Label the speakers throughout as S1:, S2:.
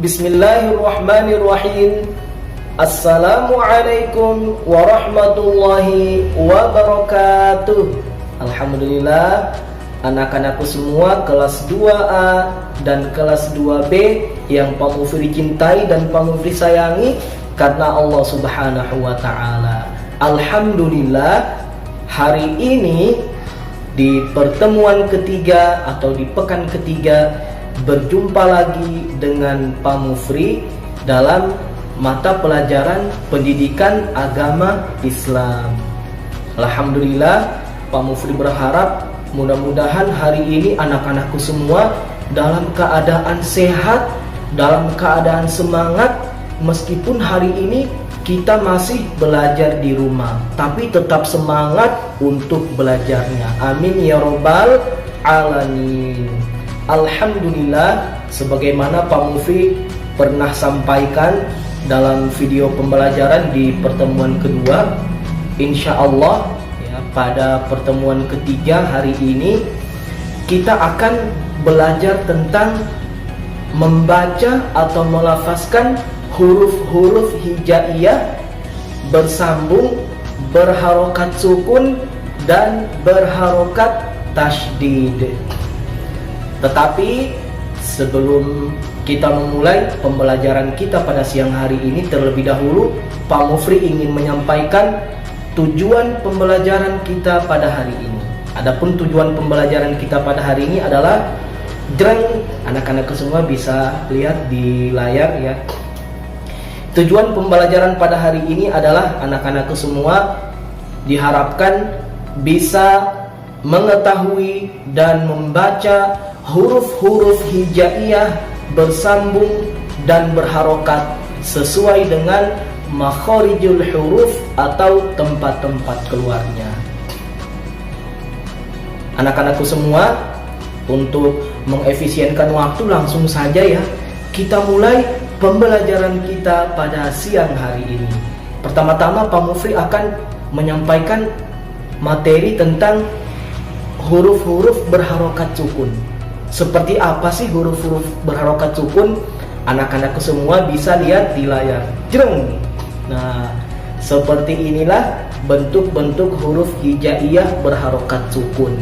S1: Bismillahirrahmanirrahim. Assalamualaikum warahmatullahi wabarakatuh. Alhamdulillah, anak-anakku semua kelas 2A dan kelas 2B yang Pak Mufri cintai dan Pak Mufri sayangi karena Allah Subhanahu wa taala. Alhamdulillah, hari ini di pertemuan ketiga atau di pekan ketiga berjumpa lagi dengan Pak Mufri dalam mata pelajaran pendidikan agama Islam. Alhamdulillah, Pak Mufri berharap mudah-mudahan hari ini anak-anakku semua dalam keadaan sehat, dalam keadaan semangat, meskipun hari ini kita masih belajar di rumah, tapi tetap semangat untuk belajarnya. Amin ya robbal alamin. Alhamdulillah, sebagaimana Pak Mufri pernah sampaikan dalam video pembelajaran di pertemuan kedua, insya Allah ya, pada pertemuan ketiga hari ini kita akan belajar tentang membaca atau melafazkan huruf-huruf hijaiyah bersambung, berharokat sukun dan berharokat tasydid. Tetapi sebelum kita memulai pembelajaran kita pada siang hari ini, terlebih dahulu Pak Mufri ingin menyampaikan tujuan pembelajaran kita pada hari ini. Adapun tujuan pembelajaran kita pada hari ini adalah anak-anak semua bisa lihat di layar ya. Tujuan pembelajaran pada hari ini adalah anak-anakku semua diharapkan bisa mengetahui dan membaca huruf-huruf hijaiyah bersambung dan berharokat sesuai dengan makharijul huruf atau tempat-tempat keluarnya. Anak-anakku semua, untuk mengefisienkan waktu langsung saja ya, kita mulai pembelajaran kita pada siang hari ini. Pertama-tama Pak Mufri akan menyampaikan materi tentang huruf-huruf berharokat sukun. Seperti apa sih huruf-huruf berharokat sukun? Anak-anakku semua bisa lihat di layar. Nah, seperti inilah bentuk-bentuk huruf hijaiyah berharokat sukun.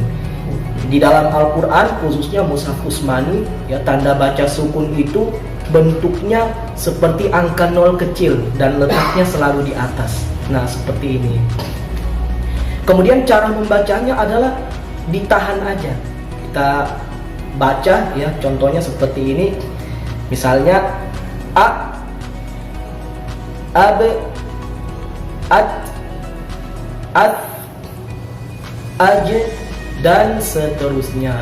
S1: Di dalam Al-Quran, khususnya Mushaf Utsmani, ya, tanda baca sukun itu bentuknya seperti angka 0 kecil dan letaknya selalu di atas. Nah, seperti ini. Kemudian cara membacanya adalah ditahan aja. Kita baca ya, contohnya seperti ini. Misalnya a, ab, ad, ad, aj, dan seterusnya.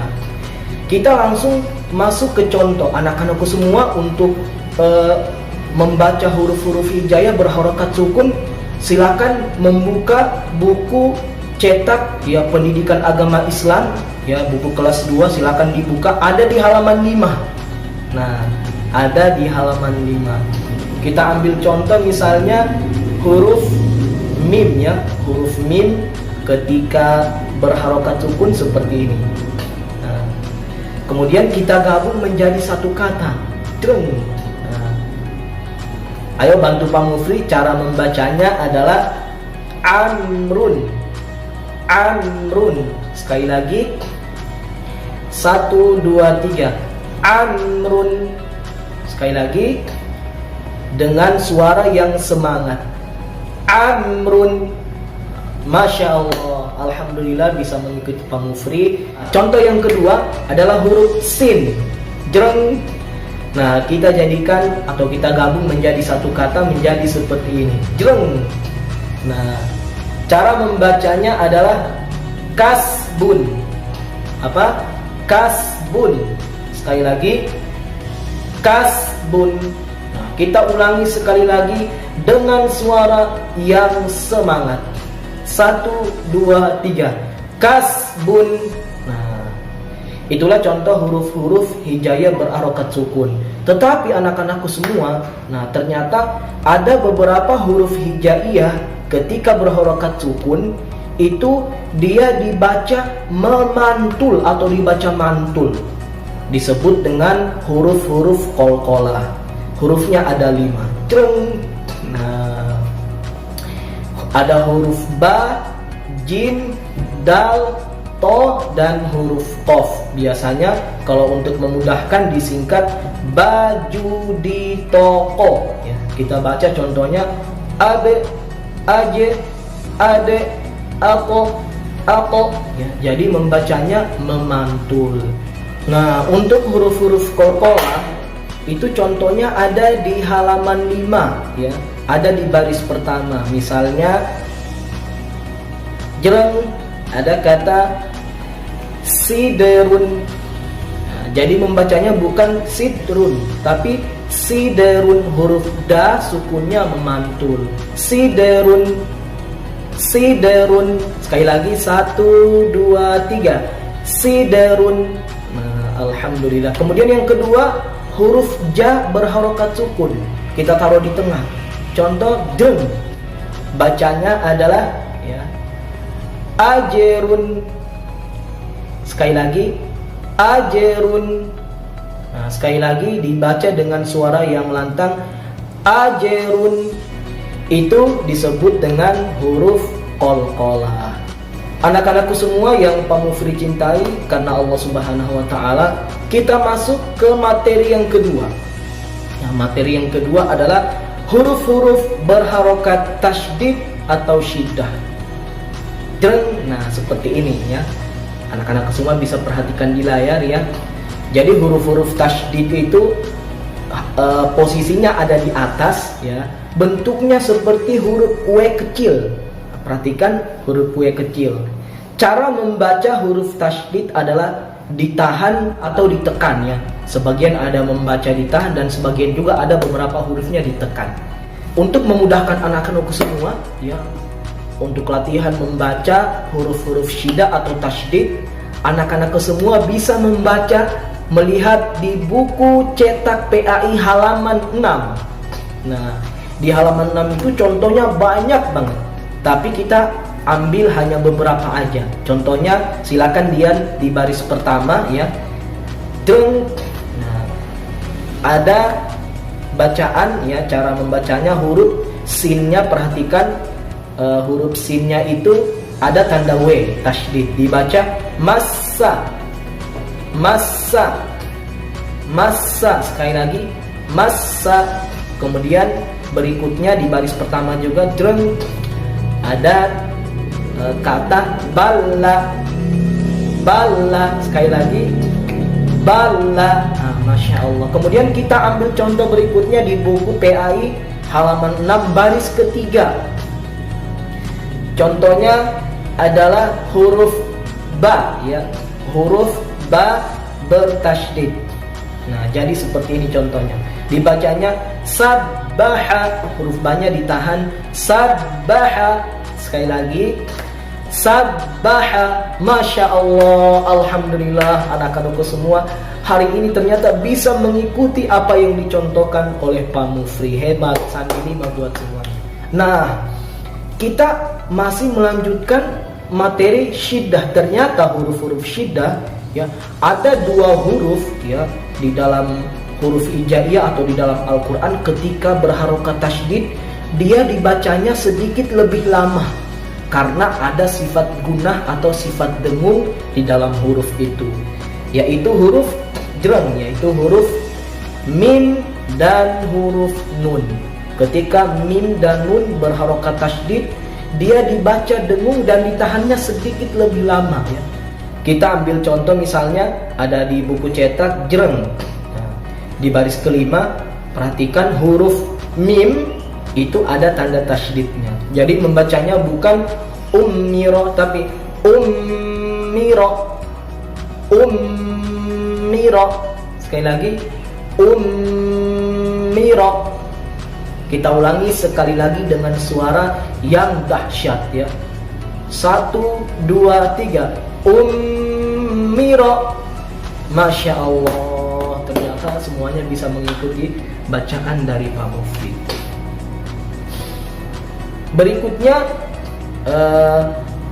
S1: Kita langsung masuk ke contoh anak-anakku semua untuk membaca huruf-huruf hijaiyah berharokat sukun. Silakan membuka buku cetak ya pendidikan agama Islam ya, buku kelas 2 silakan dibuka, ada di halaman 5. Nah, ada di halaman 5. Kita ambil contoh misalnya huruf mim ya, huruf mim ketika berharokat sukun seperti ini. Nah, kemudian kita gabung menjadi satu kata. Nah, ayo bantu Pak Mufri, cara membacanya adalah amrun. Amrun. Sekali lagi, 1, 2, 3. Amrun. Sekali lagi, dengan suara yang semangat. Amrun. Masya Allah, alhamdulillah bisa mengikuti Pak Mufri. Contoh yang kedua adalah huruf sin. Jreng. Nah, kita jadikan atau kita gabung menjadi satu kata menjadi seperti ini. Jreng. Nah, cara membacanya adalah kasbun. Apa? Kasbun. Sekali lagi, kasbun. Nah, kita ulangi sekali lagi dengan suara yang semangat. 1, 2, 3. Kasbun. Nah, itulah contoh huruf-huruf hijaiyah berharokat sukun. Tetapi anak-anakku semua, nah ternyata ada beberapa huruf hijaiyah ketika berharokat sukun itu dia dibaca memantul atau dibaca mantul. Disebut dengan huruf-huruf qalqalah. hurufnya ada 5. Jreng. Nah, ada huruf ba, jim, dal, to, dan huruf qaf. Biasanya kalau untuk memudahkan disingkat baju di toko ya. Kita baca contohnya abe, aje, ade, ako, ya. Jadi membacanya memantul. Nah, untuk huruf-huruf qalqalah itu contohnya ada di halaman 5 ya. Ada di baris pertama. Misalnya jreng, ada kata siderun. Nah, jadi membacanya bukan sidrun, tapi siderun. Huruf da sukunnya memantul. Siderun, siderun. Sekali lagi 1, 2, 3. Siderun. Nah, alhamdulillah. Kemudian yang kedua, huruf ja berharokat sukun. Kita taruh di tengah. Contoh deng. Bacanya adalah ya, ajerun. Sekali lagi ajerun. Nah, sekali lagi dibaca dengan suara yang lantang, ajerun. Itu disebut dengan huruf qalqalah. Anak-anakku semua yang Pak Mufri cintai karena Allah Subhanahu wa taala, kita masuk ke materi yang kedua. Nah, materi yang kedua adalah huruf-huruf berharokat tasydid atau syiddah. Nah, seperti ini ya. Anak-anak semua bisa perhatikan di layar ya. Jadi huruf-huruf tasydid itu posisinya ada di atas ya. Bentuknya seperti huruf W kecil. Perhatikan huruf W kecil. Cara membaca huruf tasydid adalah ditahan atau ditekan ya. Sebagian ada membaca ditahan dan sebagian juga ada beberapa hurufnya ditekan. Untuk memudahkan anak-anakku semua ya, untuk latihan membaca huruf-huruf syiddah atau tasydid, anak-anakku semua bisa membaca melihat di buku cetak PAI halaman 6. Nah, di halaman 6 itu contohnya banyak banget, tapi kita ambil hanya beberapa aja. Contohnya silakan Dian di baris pertama ya. Nah, ada bacaan ya, cara membacanya huruf sinnya, perhatikan huruf sinnya itu ada tanda W tasydid, dibaca massa, massa, massa. Sekali lagi massa. Kemudian berikutnya di baris pertama juga dreng, ada kata balla, balla. Sekali lagi balla. Nah, Masya Allah. Kemudian kita ambil contoh berikutnya di buku PAI halaman 6 baris ketiga. Contohnya adalah huruf ba ya, huruf ba bertasydid. Nah, jadi seperti ini contohnya. Dibacanya sabbaha, huruf ba-nya ditahan, sabbaha. Sekali lagi sabbaha. Masya Allah, alhamdulillah, anak-anakku semua hari ini ternyata bisa mengikuti apa yang dicontohkan oleh Pak Mufri. Hebat, sandi 5 buat semuanya. Nah, kita masih melanjutkan materi syiddah. Ternyata huruf-huruf syiddah ya, ada 2 huruf ya di dalam huruf hijaiyah atau di dalam Al-Quran. Ketika berharokat tasydid, dia dibacanya sedikit lebih lama karena ada sifat gunah atau sifat dengung di dalam huruf itu, yaitu huruf jreng, yaitu huruf mim dan huruf nun. Ketika mim dan nun berharokat tasydid, dia dibaca dengung dan ditahannya sedikit lebih lama ya. Kita ambil contoh misalnya ada di buku cetak jreng. Nah, di baris kelima perhatikan huruf mim itu ada tanda tasydidnya. Jadi membacanya bukan ummiro tapi ummiro, ummiro. Sekali lagi ummiro. Kita ulangi sekali lagi dengan suara yang dahsyat ya. 1, 2, 3. Ummiro. Masya Allah, ternyata semuanya bisa mengikuti bacaan dari Pak Mufri. Berikutnya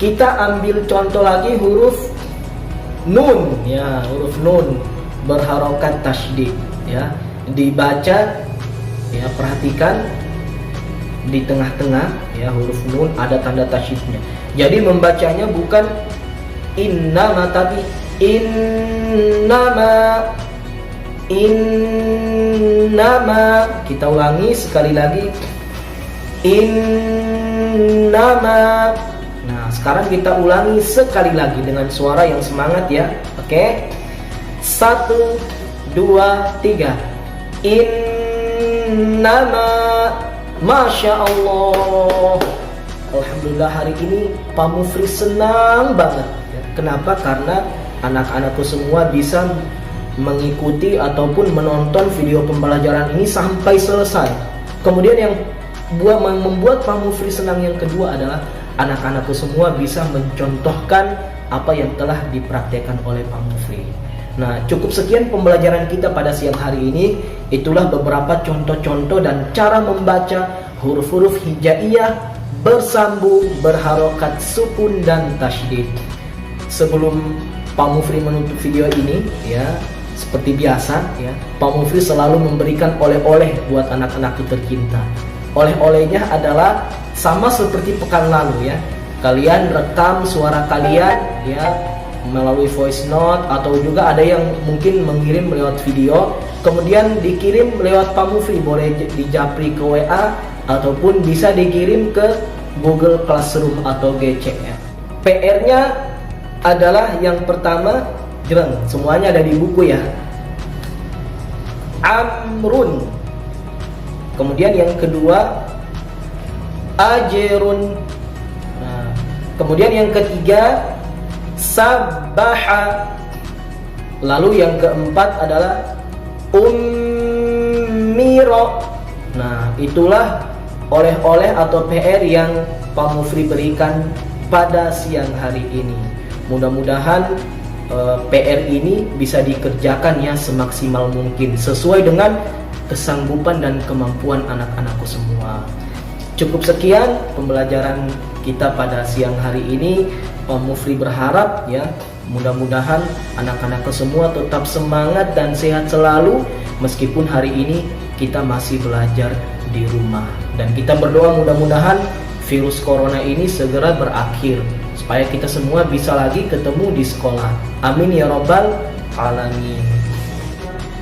S1: kita ambil contoh lagi huruf nun ya, huruf nun berharokat tasydid ya, dibaca Ya, perhatikan di tengah-tengah ya huruf nun ada tanda tasydidnya. Jadi membacanya bukan innama, tapi innama. Kita ulangi sekali lagi, innama. Nah, sekarang kita ulangi sekali lagi dengan suara yang semangat ya. Oke, 1, 2, 3. Innama. Masya Allah, alhamdulillah, hari ini Pak Mufri senang banget. Kenapa? Karena anak-anakku semua bisa mengikuti ataupun menonton video pembelajaran ini sampai selesai. Kemudian yang membuat Pak Mufri senang yang kedua adalah anak-anakku semua bisa mencontohkan apa yang telah dipraktekkan oleh Pak Mufri. Nah, cukup sekian pembelajaran kita pada siang hari ini. Itulah beberapa contoh-contoh dan cara membaca huruf-huruf hijaiyah bersambung, berharokat sukun dan tasydid. Sebelum Pak Mufri menutup video ini ya, seperti biasa ya, Pak Mufri selalu memberikan oleh-oleh buat anak-anakku tercinta. Oleh-olehnya adalah sama seperti pekan lalu ya. Kalian rekam suara kalian ya melalui voice note, atau juga ada yang mungkin mengirim lewat video, kemudian dikirim lewat Pak Mufri, boleh dijapri ke WA ataupun bisa dikirim ke Google Classroom atau GC ya. PR-nya adalah yang pertama, semuanya ada di buku ya, amrun. Kemudian yang kedua, ajrun. Nah, kemudian yang ketiga, sabbaha. Lalu yang keempat adalah ummiro. Nah, itulah oleh-oleh atau PR yang Pak Mufri berikan pada siang hari ini. Mudah-mudahan PR ini bisa dikerjakan ya semaksimal mungkin sesuai dengan kesanggupan dan kemampuan anak-anakku semua. Cukup sekian pembelajaran kita pada siang hari ini. Pak Mufri berharap ya, mudah-mudahan anak-anakku semua tetap semangat dan sehat selalu meskipun hari ini kita masih belajar di rumah. Dan kita berdoa mudah-mudahan virus corona ini segera berakhir supaya kita semua bisa lagi ketemu di sekolah. Amin ya rabbal alamin.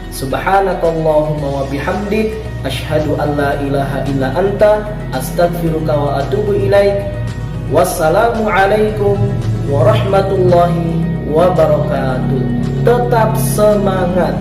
S1: Subhanakallahumma wa bihamdik, asyhadu an la ilaha illa anta, astaghfiruka wa atubu ilaik. Wassalamualaikum warahmatullahi wabarakatuh. Tetap semangat.